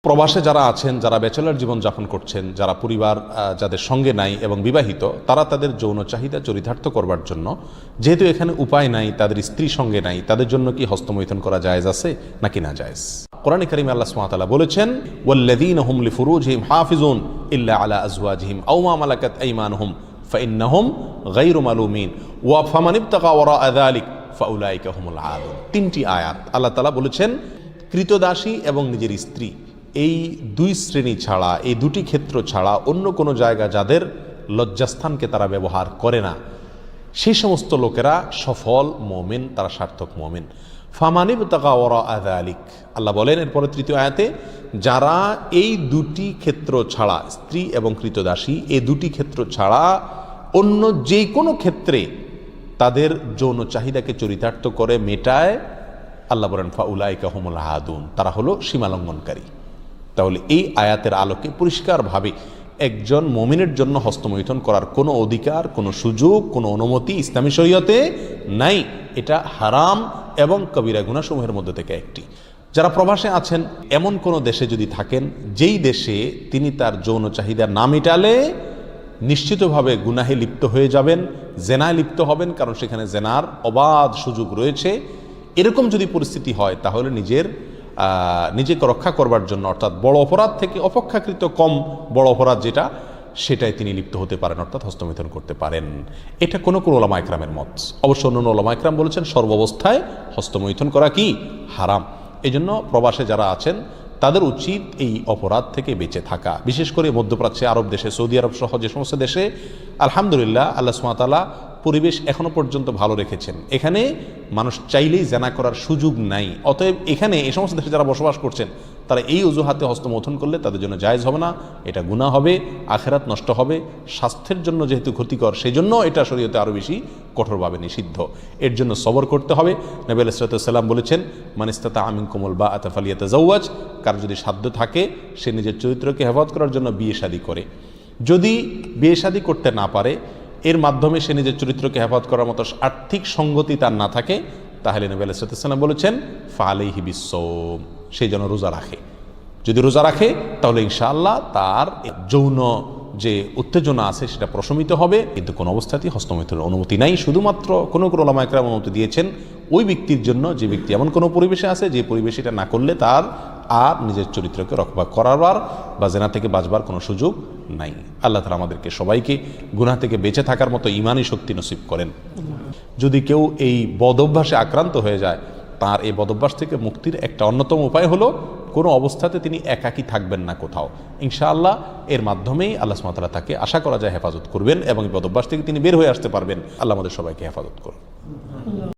প্রবাসে যারা আছেন, যারা ব্যাচেলর জীবন যাপন করছেন, যারা পরিবার যাদের সঙ্গে নাই এবং বিবাহিত, তারা তাদের যৌন চাহিদা চরিতার্থ করবার জন্য, যেহেতু এখানে উপায় নাই, তাদের স্ত্রী সঙ্গে নাই, তাদের জন্য কি হস্তমৈথুন করা জায়েজ আছে নাকি না জায়েজ? কোরআনে কারিমে আল্লাহ সুবহানাহু ওয়া তাআলা বলেছেন, ওয়াল্লাযীনা হুম লিফুরুজিহিম হাফিজুন ইল্লা আলা আজওয়াজিহিম আও মা মালাকাত আইমানুহুম ফাইন্নাহুম গায়রু মালুমিন ওয়া ফামান ইবতাগা ওয়ারাআ যালিক ফাউলাইকা হুমুল আদুন। তিনটি আয়াত আল্লাহ তাআলা বলেছেন, কৃতদাসী এবং নিজের স্ত্রী, এই দুই শ্রেণী ছাড়া, এই দুটি ক্ষেত্র ছাড়া অন্য কোনো জায়গা যাদের লজ্জাস্থানকে তারা ব্যবহার করে না, সেই সমস্ত লোকেরা সফল মুমিন, তারা সার্থক মুমিন। ফামানিবতাগা ওয়ারাআ যালিক, আল্লাহ বলেন এরপরে তৃতীয় আয়াতে, যারা এই দুটি ক্ষেত্র ছাড়া, স্ত্রী এবং কৃতদাসী, এই দুটি ক্ষেত্র ছাড়া অন্য যে কোনো ক্ষেত্রে তাদের যৌন চাহিদাকে চরিতার্থ করে মেটায়, আল্লাহ বলেন ফাউলাইকা হুমুল আদুন, তারা হলো সীমালঙ্ঘনকারী। তাহলে এই আয়াতের আলোকে পরিষ্কারভাবে একজন মুমিনের জন্য হস্তমৈথুন করার কোনো অধিকার, কোনো সুযোগ, কোনো অনুমতি ইসলামী শরীয়তে নাই। এটা হারাম এবং কবিরা গুনাহসমূহের মধ্যে থেকে একটি। যারা প্রবাসে আছেন, এমন কোনো দেশে যদি থাকেন যেই দেশে তিনি তার যৌন চাহিদা না মেটালে নিশ্চিতভাবে গুনাহে লিপ্ত হয়ে যাবেন, জেনায় লিপ্ত হবেন, কারণ সেখানে জেনার অবাধ সুযোগ রয়েছে, এরকম যদি পরিস্থিতি হয় তাহলে নিজেকে রক্ষা করবার জন্য, অর্থাৎ বড় অপরাধ থেকে অপেক্ষাকৃত কম বড় অপরাধ যেটা, সেটাই তিনি লিপ্ত হতে পারেন, অর্থাৎ হস্তমৈথুন করতে পারেন। এটা কোনো ওলামা ইকরামের মত। অবশ্য অন্য ওলামা ইকরাম বলেছেন সর্বাবস্থায় হস্তমৈথুন করা কি হারাম। এই জন্য প্রবাসে যারা আছেন তাদের উচিত এই অপরাধ থেকে বেঁচে থাকা। বিশেষ করে মধ্যপ্রাচ্যে, আরব দেশে, সৌদি আরব সহ যে সমস্ত দেশে আলহামদুলিল্লাহ আল্লাহ সুবহানাহু ওয়া তাআলা পরিবেশ এখনো পর্যন্ত ভালো রেখেছেন, এখানে মানুষ চাইলেই জেনা করার সুযোগ নাই। অতএব এখানে এই সমস্ত দেশে যারা বসবাস করছেন তারা এই অজুহাতে হস্তমৈথুন করলে তাদের জন্য জায়েজ হবে না, এটা গুনাহ হবে, আখিরাত নষ্ট হবে, স্বাস্থ্যের জন্য যেহেতু ক্ষতিকর, সেই জন্য এটা শরীয়তে আরও বেশি কঠোরভাবে নিষিদ্ধ। এর জন্য সবর করতে হবে। নবী আলাইহিস সালাতু ওয়াস সালাম বলেছেন, মান ইসতাতাআ মিনকুমুল বাআতা ফালিয়াতাজাওয়াজ, কার যদি সাধ্য থাকে সে নিজের চরিত্রকে হেফাজত করার জন্য বিয়ে শাদী করে। যদি বিয়ে শাদী করতে না পারে, এর মাধ্যমে সে নিজের চরিত্রকে হেফাজত করার মতো আর্থিক সঙ্গতি তার না থাকে, তাহলে নবী আলাইহিস সালাতু ওয়াস সালাম বলেছেন ফালাইহি বিসসাওম, সেই জন্য রোজা রাখে। যদি রোজা রাখে তাহলে ইনশাআল্লাহ তার যৌন যে উত্তেজনা আছে সেটা প্রশমিত হবে, কিন্তু কোনো অবস্থাতেই হস্তমৈথুনের অনুমতি নাই। শুধুমাত্র কোনো ওলামা ইকরাম অনুমতি দিয়েছেন ওই ব্যক্তির জন্য যে ব্যক্তি এমন কোনো পরিবেশে আছে যে পরিবেশে এটা না করলে তার আর নিজের চরিত্রকে রক্ষা করাবার বা জেনা থেকে বাঁচবার কোনো সুযোগ নাই। আল্লাহ তাআলা আমাদেরকে সবাইকে গুনাহ থেকে বেঁচে থাকার মতো ঈমানি শক্তি নসিব করেন। যদি কেউ এই বদঅভ্যাসে আক্রান্ত হয়ে যায়, তার এই বদঅভ্যাস থেকে মুক্তির একটা অন্যতম উপায় হলো কোনো অবস্থাতে তিনি একাকী থাকবেন না কোথাও। ইনশাআল্লাহ এর মাধ্যমেই আল্লাহ সুবহানাহু ওয়া তাআলা তাকে আশা করা যায় হেফাজত করবেন এবং এই বদঅভ্যাস থেকে তিনি বের হয়ে আসতে পারবেন। আল্লাহ আমাদের সবাইকে হেফাজত করুন।